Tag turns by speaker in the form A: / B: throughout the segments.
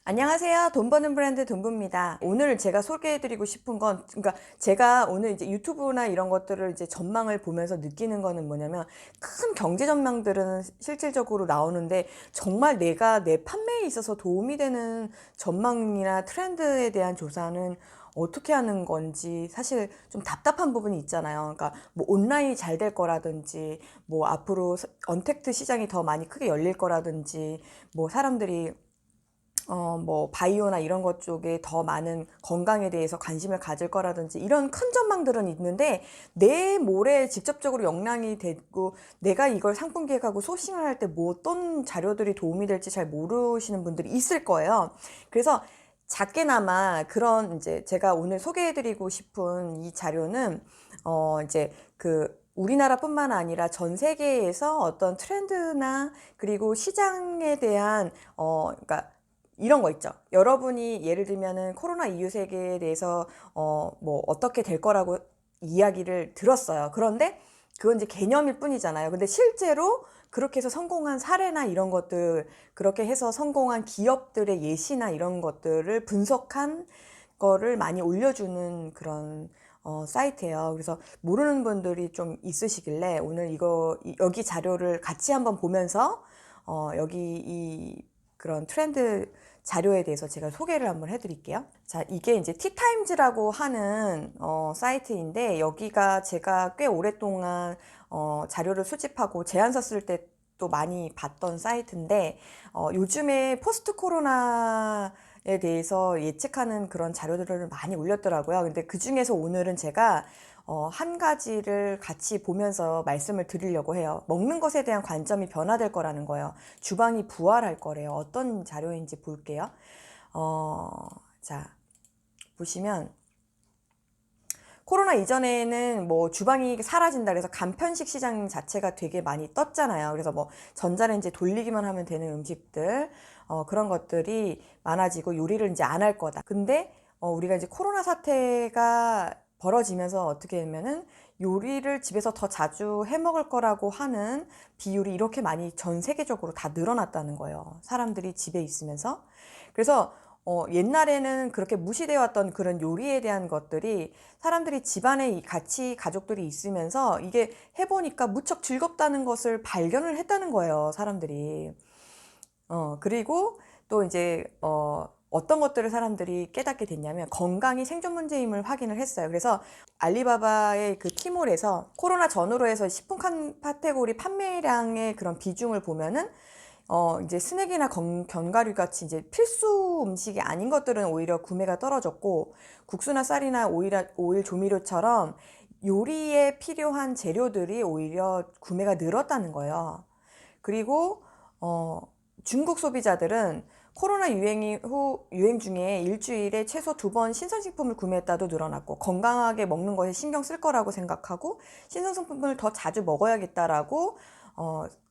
A: 안녕하세요. 돈 버는 브랜드 돈부입니다. 오늘 제가 소개해드리고 싶은 건, 그러니까 제가 오늘 이제 유튜브나 이런 것들을 이제 전망을 보면서 느끼는 거는 뭐냐면, 큰 경제 전망들은 실질적으로 나오는데, 정말 내가 내 판매에 있어서 도움이 되는 전망이나 트렌드에 대한 조사는 어떻게 하는 건지 사실 좀 답답한 부분이 있잖아요. 그러니까 뭐 온라인이 잘 될 거라든지, 뭐 앞으로 언택트 시장이 더 많이 크게 열릴 거라든지, 뭐 사람들이 뭐 바이오나 이런 것 쪽에 더 많은 건강에 대해서 관심을 가질 거라든지 이런 큰 전망들은 있는데, 내 몰에 직접적으로 영향이 되고 내가 이걸 상품 기획하고 소싱을 할 때 뭐 어떤 자료들이 도움이 될지 잘 모르시는 분들이 있을 거예요. 그래서 작게나마 그런 이제 제가 오늘 소개해드리고 싶은 이 자료는 이제 우리나라뿐만 아니라 전 세계에서 어떤 트렌드나 그리고 시장에 대한 그러니까 이런 거 있죠. 여러분이 예를 들면은 코로나 이후 세계에 대해서 뭐 어떻게 될 거라고 이야기를 들었어요. 그런데 그건 이제 개념일 뿐이잖아요. 근데 실제로 그렇게 해서 성공한 사례나 이런 것들, 그렇게 해서 성공한 기업들의 예시나 이런 것들을 분석한 거를 많이 올려주는 그런 사이트예요. 그래서 모르는 분들이 좀 있으시길래 오늘 여기 자료를 같이 한번 보면서 여기 그런 트렌드 자료에 대해서 제가 소개를 한번 해드릴게요. 자, 이게 이제 티타임즈라고 하는 사이트인데, 여기가 제가 꽤 오랫동안 자료를 수집하고 제안서 쓸 때 또 많이 봤던 사이트인데, 요즘에 포스트 코로나에 대해서 예측하는 그런 자료들을 많이 올렸더라고요. 근데 그 중에서 오늘은 제가 한 가지를 같이 보면서 말씀을 드리려고 해요. 먹는 것에 대한 관점이 변화될 거라는 거예요. 주방이 부활할 거래요. 어떤 자료인지 볼게요. 자, 보시면 코로나 이전에는 뭐 주방이 사라진다 그래서 간편식 시장 자체가 되게 많이 떴잖아요. 그래서 뭐 전자레인지 돌리기만 하면 되는 음식들, 그런 것들이 많아지고 요리를 이제 안 할 거다. 근데 우리가 이제 코로나 사태가 벌어지면서 어떻게 되면은 요리를 집에서 더 자주 해 먹을 거라고 하는 비율이 이렇게 많이 전 세계적으로 다 늘어났다는 거예요. 사람들이 집에 있으면서. 그래서 옛날에는 그렇게 무시되어 왔던 그런 요리에 대한 것들이 사람들이 집안에 같이 가족들이 있으면서 이게 해보니까 무척 즐겁다는 것을 발견을 했다는 거예요, 사람들이. 그리고 또 이제, 어떤 것들을 사람들이 깨닫게 됐냐면 건강이 생존 문제임을 확인을 했어요. 그래서 알리바바의 그 티몰에서 코로나 전후로 해서 식품 카테고리 판매량의 그런 비중을 보면은 이제 스낵이나 견과류 같이 이제 필수 음식이 아닌 것들은 오히려 구매가 떨어졌고, 국수나 쌀이나 오일 조미료처럼 요리에 필요한 재료들이 오히려 구매가 늘었다는 거예요. 그리고 중국 소비자들은 코로나 유행 중에 일주일에 최소 2번 신선식품을 구매했다도 늘어났고, 건강하게 먹는 것에 신경 쓸 거라고 생각하고 신선식품을 더 자주 먹어야겠다라고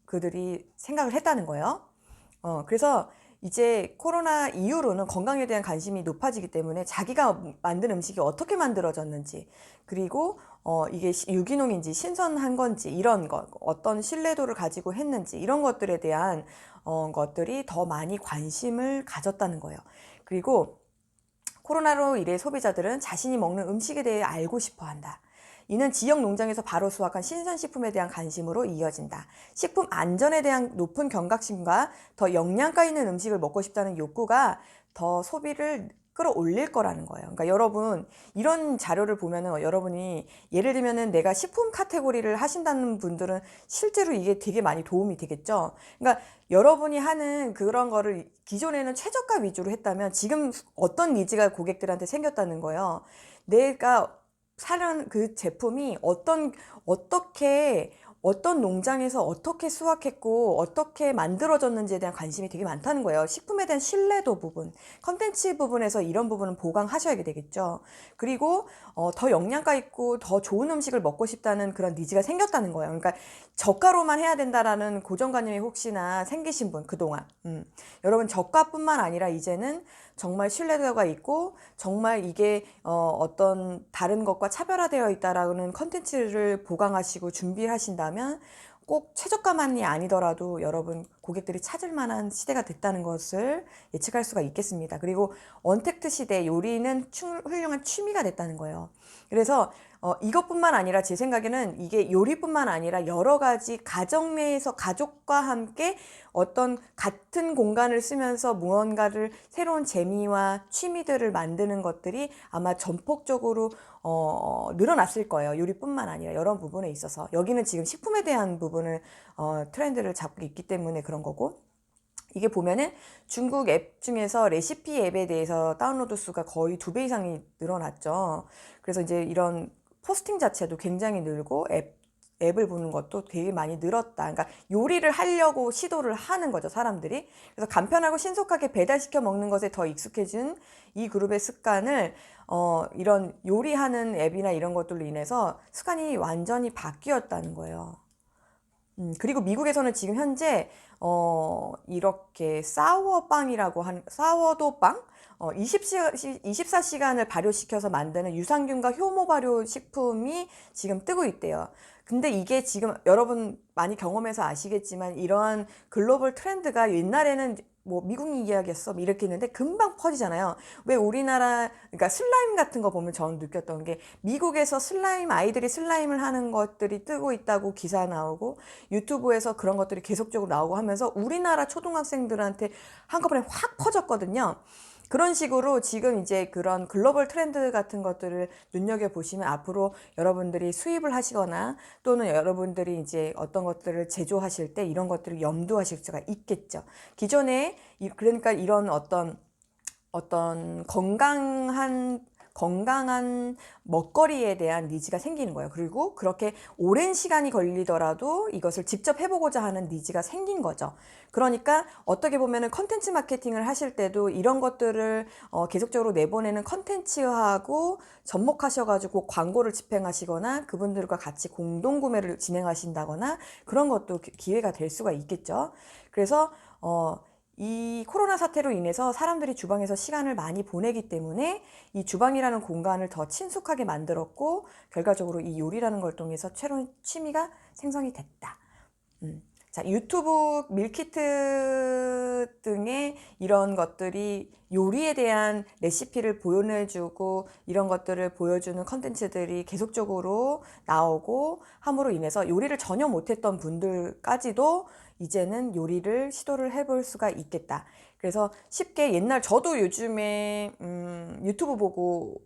A: 그들이 생각을 했다는 거예요. 그래서 이제 코로나 이후로는 건강에 대한 관심이 높아지기 때문에 자기가 만든 음식이 어떻게 만들어졌는지, 그리고 이게 유기농인지 신선한 건지 이런 것, 어떤 신뢰도를 가지고 했는지 이런 것들에 대한 것들이 더 많이 관심을 가졌다는 거예요. 그리고 코로나로 인해 소비자들은 자신이 먹는 음식에 대해 알고 싶어 한다. 이는 지역 농장에서 바로 수확한 신선식품에 대한 관심으로 이어진다. 식품 안전에 대한 높은 경각심과 더 영양가 있는 음식을 먹고 싶다는 욕구가 더 소비를 끌어올릴 거라는 거예요. 그러니까 여러분, 이런 자료를 보면은 여러분이 예를 들면은 내가 식품 카테고리를 하신다는 분들은 실제로 이게 되게 많이 도움이 되겠죠. 그러니까 여러분이 하는 그런 거를 기존에는 최저가 위주로 했다면 지금 어떤 니즈가 고객들한테 생겼다는 거예요. 내가 사는 그 제품이 어떤 농장에서 어떻게 수확했고 어떻게 만들어졌는지에 대한 관심이 되게 많다는 거예요. 식품에 대한 신뢰도 부분, 컨텐츠 부분에서 이런 부분은 보강하셔야 되겠죠. 그리고 더 영양가 있고 더 좋은 음식을 먹고 싶다는 그런 니즈가 생겼다는 거예요. 그러니까 저가로만 해야 된다라는 고정관념이 혹시나 생기신 분 그동안, 여러분, 저가뿐만 아니라 이제는 정말 신뢰도가 있고 정말 이게 어떤 다른 것과 차별화되어 있다라는 컨텐츠를 보강하시고 준비를 하신다면 꼭 최저가만이 아니더라도 여러분 고객들이 찾을 만한 시대가 됐다는 것을 예측할 수가 있겠습니다. 그리고 언택트 시대, 요리는 훌륭한 취미가 됐다는 거예요. 그래서 이것뿐만 아니라 제 생각에는 이게 요리뿐만 아니라 여러 가지 가정 내에서 가족과 함께 어떤 같은 공간을 쓰면서 무언가를 새로운 재미와 취미들을 만드는 것들이 아마 전폭적으로 늘어났을 거예요. 요리뿐만 아니라 여러 부분에 있어서. 여기는 지금 식품에 대한 부분을 트렌드를 잡고 있기 때문에 그런 거고, 이게 보면은 중국 앱 중에서 레시피 앱에 대해서 다운로드 수가 거의 2배 이상이 늘어났죠. 그래서 이제 이런 포스팅 자체도 굉장히 늘고 앱을 보는 것도 되게 많이 늘었다. 그러니까 요리를 하려고 시도를 하는 거죠, 사람들이. 그래서 간편하고 신속하게 배달시켜 먹는 것에 더 익숙해진 이 그룹의 습관을 이런 요리하는 앱이나 이런 것들로 인해서 습관이 완전히 바뀌었다는 거예요. 그리고 미국에서는 지금 현재 이렇게 사워도 빵 24시간을 발효시켜서 만드는 유산균과 효모 발효 식품이 지금 뜨고 있대요. 근데 이게 지금 여러분 많이 경험해서 아시겠지만 이러한 글로벌 트렌드가 옛날에는 뭐 미국 이야기였어 이렇게 했는데 금방 퍼지잖아요. 왜 우리나라 그러니까 슬라임 같은 거 보면 저는 느꼈던 게 미국에서 아이들이 슬라임을 하는 것들이 뜨고 있다고 기사 나오고 유튜브에서 그런 것들이 계속적으로 나오고 하면서 우리나라 초등학생들한테 한꺼번에 확 퍼졌거든요. 그런 식으로 지금 이제 그런 글로벌 트렌드 같은 것들을 눈여겨보시면 앞으로 여러분들이 수입을 하시거나 또는 여러분들이 이제 어떤 것들을 제조하실 때 이런 것들을 염두하실 수가 있겠죠. 기존에 그러니까 이런 어떤 건강한 먹거리에 대한 니즈가 생기는 거예요. 그리고 그렇게 오랜 시간이 걸리더라도 이것을 직접 해보고자 하는 니즈가 생긴 거죠. 그러니까 어떻게 보면은 컨텐츠 마케팅을 하실 때도 이런 것들을 계속적으로 내보내는 컨텐츠하고 접목하셔가지고 광고를 집행하시거나 그분들과 같이 공동구매를 진행하신다거나 그런 것도 기회가 될 수가 있겠죠. 그래서 이 코로나 사태로 인해서 사람들이 주방에서 시간을 많이 보내기 때문에 이 주방이라는 공간을 더 친숙하게 만들었고 결과적으로 이 요리라는 걸 통해서 새로운 취미가 생성이 됐다. 자, 유튜브, 밀키트 등의 이런 것들이 요리에 대한 레시피를 보여주고 이런 것들을 보여주는 컨텐츠들이 계속적으로 나오고 함으로 인해서 요리를 전혀 못했던 분들까지도 이제는 요리를 시도를 해볼 수가 있겠다. 그래서 쉽게 저도 요즘에 유튜브 보고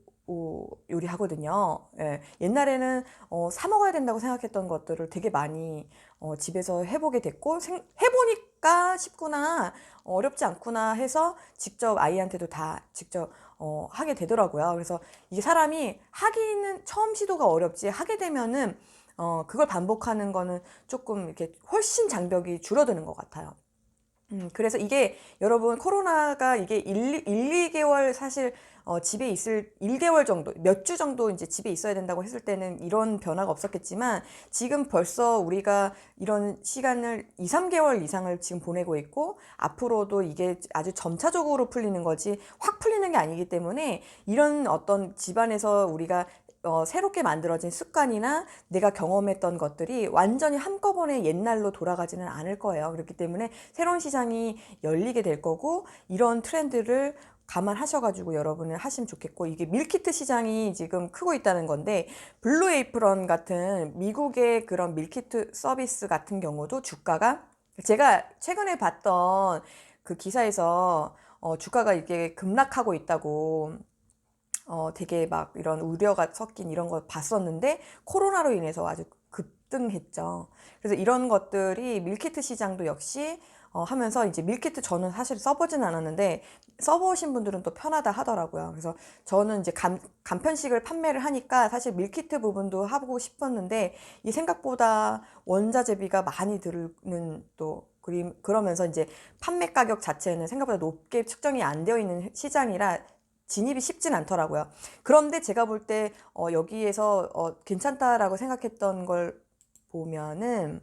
A: 요리하거든요. 예, 옛날에는 사 먹어야 된다고 생각했던 것들을 되게 많이 집에서 해보게 됐고 해보니까 쉽구나 어렵지 않구나 해서 직접 아이한테도 다 직접 하게 되더라고요. 그래서 이게 사람이 하기는 처음 시도가 어렵지 하게 되면은 그걸 반복하는 거는 조금 이렇게 훨씬 장벽이 줄어드는 것 같아요. 그래서 이게 여러분 코로나가 이게 2개월 사실 집에 있을 1개월 정도, 몇 주 정도 이제 집에 있어야 된다고 했을 때는 이런 변화가 없었겠지만 지금 벌써 우리가 이런 시간을 2, 3개월 이상을 지금 보내고 있고 앞으로도 이게 아주 점차적으로 풀리는 거지 확 풀리는 게 아니기 때문에 이런 어떤 집안에서 우리가 새롭게 만들어진 습관이나 내가 경험했던 것들이 완전히 한꺼번에 옛날로 돌아가지는 않을 거예요. 그렇기 때문에 새로운 시장이 열리게 될 거고 이런 트렌드를 감안하셔가지고 여러분은 하시면 좋겠고 이게 밀키트 시장이 지금 크고 있다는 건데 블루 에이프런 같은 미국의 그런 밀키트 서비스 같은 경우도 주가가 제가 최근에 봤던 그 기사에서 주가가 이게 급락하고 있다고 되게 막 이런 우려가 섞인 이런 거 봤었는데 코로나로 인해서 아주 급등했죠. 그래서 이런 것들이 밀키트 시장도 역시 하면서 이제 밀키트 저는 사실 써보진 않았는데 써보신 분들은 또 편하다 하더라고요. 그래서 저는 이제 간편식을 판매를 하니까 사실 밀키트 부분도 하고 싶었는데 이 생각보다 원자재비가 많이 드는 또 그러면서 이제 판매 가격 자체는 생각보다 높게 측정이 안 되어 있는 시장이라 진입이 쉽진 않더라고요. 그런데 제가 볼 때 여기에서 괜찮다라고 생각했던 걸 보면은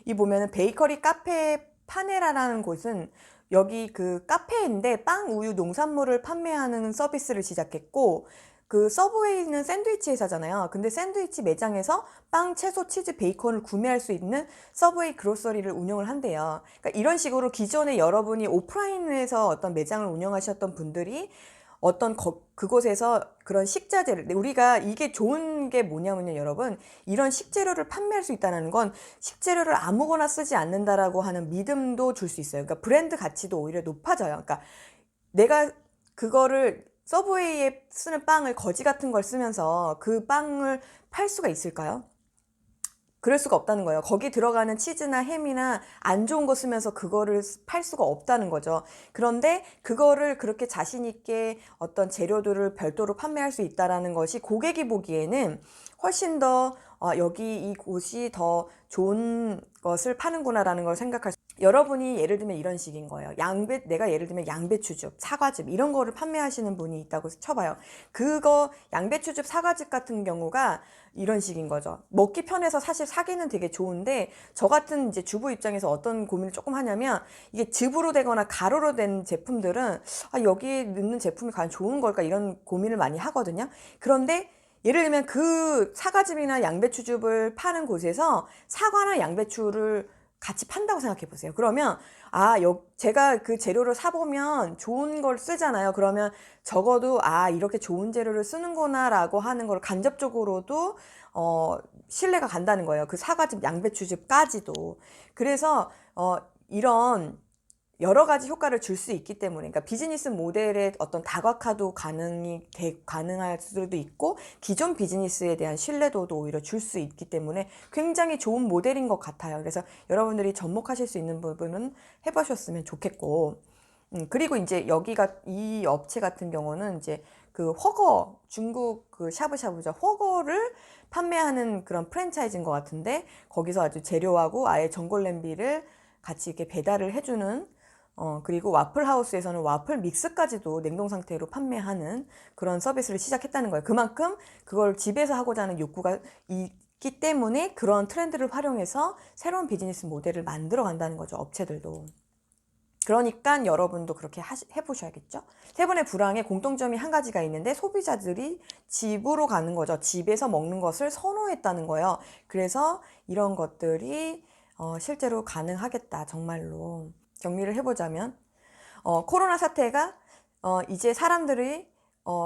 A: 이 보면은 베이커리 카페 파네라라는 곳은 여기 그 카페인데 빵, 우유, 농산물을 판매하는 서비스를 시작했고 그 서브웨이는 샌드위치 회사잖아요. 근데 샌드위치 매장에서 빵, 채소, 치즈, 베이컨을 구매할 수 있는 서브웨이 그로서리를 운영을 한대요. 그러니까 이런 식으로 기존에 여러분이 오프라인에서 어떤 매장을 운영하셨던 분들이 어떤 그곳에서 그런 식자재를, 우리가 이게 좋은 게 뭐냐면요, 여러분, 이런 식재료를 판매할 수 있다는 건 식재료를 아무거나 쓰지 않는다라고 하는 믿음도 줄 수 있어요. 그러니까 브랜드 가치도 오히려 높아져요. 그러니까 내가 그거를 서브웨이에 쓰는 빵을 거지 같은 걸 쓰면서 그 빵을 팔 수가 있을까요? 그럴 수가 없다는 거예요. 거기 들어가는 치즈나 햄이나 안 좋은 거 쓰면서 그거를 팔 수가 없다는 거죠. 그런데 그거를 그렇게 자신 있게 어떤 재료들을 별도로 판매할 수 있다라는 것이 고객이 보기에는 훨씬 더 여기 이 곳이 더 좋은 것을 파는구나라는 걸 생각할 수. 여러분이 예를 들면 이런 식인 거예요. 내가 예를 들면 양배추즙, 사과즙 이런 거를 판매하시는 분이 있다고 쳐봐요. 그거 양배추즙, 사과즙 같은 경우가 이런 식인 거죠. 먹기 편해서 사실 사기는 되게 좋은데, 저 같은 이제 주부 입장에서 어떤 고민을 조금 하냐면, 이게 즙으로 되거나 가루로 된 제품들은 여기에 넣는 제품이 과연 좋은 걸까 이런 고민을 많이 하거든요. 그런데 예를 들면 그 사과즙이나 양배추즙을 파는 곳에서 사과나 양배추를 같이 판다고 생각해 보세요. 그러면 제가 그 재료를 사보면 좋은 걸 쓰잖아요. 그러면 적어도 이렇게 좋은 재료를 쓰는구나 라고 하는 걸 간접적으로도 신뢰가 간다는 거예요. 그 사과즙, 양배추즙까지도. 그래서 이런 여러 가지 효과를 줄 수 있기 때문에, 그러니까 비즈니스 모델의 어떤 다각화도 가능할 수도 있고, 기존 비즈니스에 대한 신뢰도도 오히려 줄 수 있기 때문에 굉장히 좋은 모델인 것 같아요. 그래서 여러분들이 접목하실 수 있는 부분은 해보셨으면 좋겠고, 그리고 이제 이 업체 같은 경우는 이제 그 훠궈, 중국 그 샤브샤브죠. 훠궈를 판매하는 그런 프랜차이즈인 것 같은데, 거기서 아주 재료하고 아예 전골 냄비를 같이 이렇게 배달을 해주는, 그리고 와플 하우스에서는 와플 믹스까지도 냉동 상태로 판매하는 그런 서비스를 시작했다는 거예요. 그만큼 그걸 집에서 하고자 하는 욕구가 있기 때문에 그런 트렌드를 활용해서 새로운 비즈니스 모델을 만들어 간다는 거죠, 업체들도. 그러니까 여러분도 그렇게 해보셔야겠죠. 세 번의 불황의 공통점이 한 가지가 있는데, 소비자들이 집으로 가는 거죠. 집에서 먹는 것을 선호했다는 거예요. 그래서 이런 것들이 실제로 가능하겠다, 정말로. 정리를 해보자면, 코로나 사태가 이제 사람들이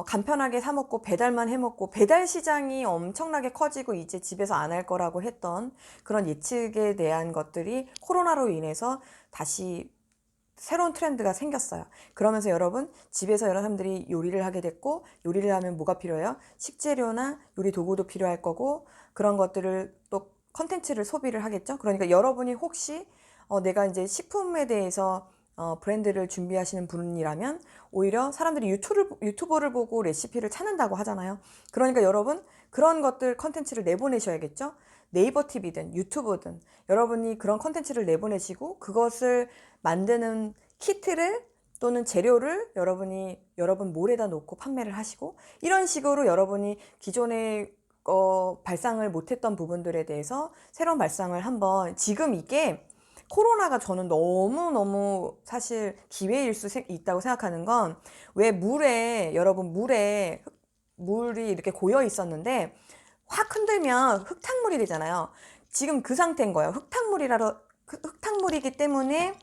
A: 간편하게 사 먹고 배달만 해 먹고, 배달 시장이 엄청나게 커지고 이제 집에서 안 할 거라고 했던 그런 예측에 대한 것들이 코로나로 인해서 다시 새로운 트렌드가 생겼어요. 그러면서 여러분, 집에서 여러 사람들이 요리를 하게 됐고, 요리를 하면 뭐가 필요해요? 식재료나 요리 도구도 필요할 거고, 그런 것들을 또 컨텐츠를 소비를 하겠죠. 그러니까 여러분이 혹시 내가 이제 식품에 대해서 브랜드를 준비하시는 분이라면 오히려 사람들이 유튜브를 보고 레시피를 찾는다고 하잖아요. 그러니까 여러분, 그런 것들 컨텐츠를 내보내셔야겠죠. 네이버 TV든 유튜브든 여러분이 그런 컨텐츠를 내보내시고, 그것을 만드는 키트를 또는 재료를 여러분 몰에다 놓고 판매를 하시고, 이런 식으로 여러분이 기존에 발상을 못했던 부분들에 대해서 새로운 발상을 한번, 지금 이게 코로나가 저는 너무너무 사실 기회일 수 있다고 생각하는 건, 왜 여러분 물이 이렇게 고여 있었는데 확 흔들면 흙탕물이 되잖아요. 지금 그 상태인 거예요. 흙탕물이기 때문에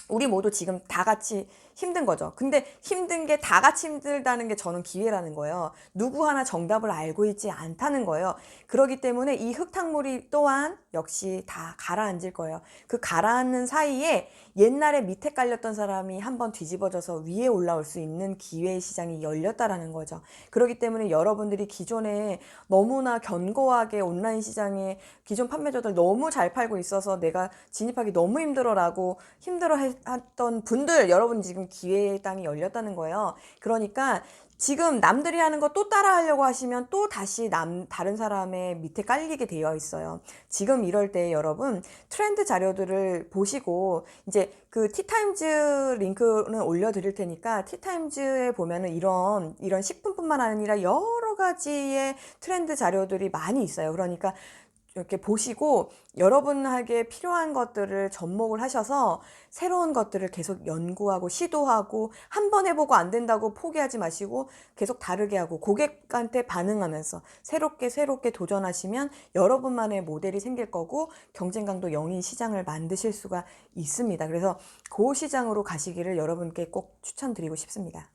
A: 우리 모두 지금 다 같이 힘든 거죠. 근데 힘든 게 다 같이 힘들다는 게 저는 기회라는 거예요. 누구 하나 정답을 알고 있지 않다는 거예요. 그렇기 때문에 이 흙탕물이 또한 역시 다 가라앉을 거예요. 그 가라앉는 사이에 옛날에 밑에 깔렸던 사람이 한번 뒤집어져서 위에 올라올 수 있는 기회의 시장이 열렸다라는 거죠. 그렇기 때문에 여러분들이 기존에 너무나 견고하게 온라인 시장에 기존 판매자들 너무 잘 팔고 있어서 내가 진입하기 너무 힘들어라고 힘들어했던 분들, 여러분 지금 기회의 땅이 열렸다는 거예요. 그러니까 지금 남들이 하는 거 또 따라하려고 하시면 또 다시 다른 사람의 밑에 깔리게 되어 있어요. 지금 이럴 때 여러분, 트렌드 자료들을 보시고, 이제 그 티타임즈 링크는 올려드릴 테니까, 티타임즈에 보면은 이런 식품뿐만 아니라 여러 가지의 트렌드 자료들이 많이 있어요. 그러니까 이렇게 보시고 여러분에게 필요한 것들을 접목을 하셔서 새로운 것들을 계속 연구하고 시도하고 한 번 해보고 안 된다고 포기하지 마시고 계속 다르게 하고 고객한테 반응하면서 새롭게 도전하시면 여러분만의 모델이 생길 거고 경쟁 강도 0인 시장을 만드실 수가 있습니다. 그래서 그 시장으로 가시기를 여러분께 꼭 추천드리고 싶습니다.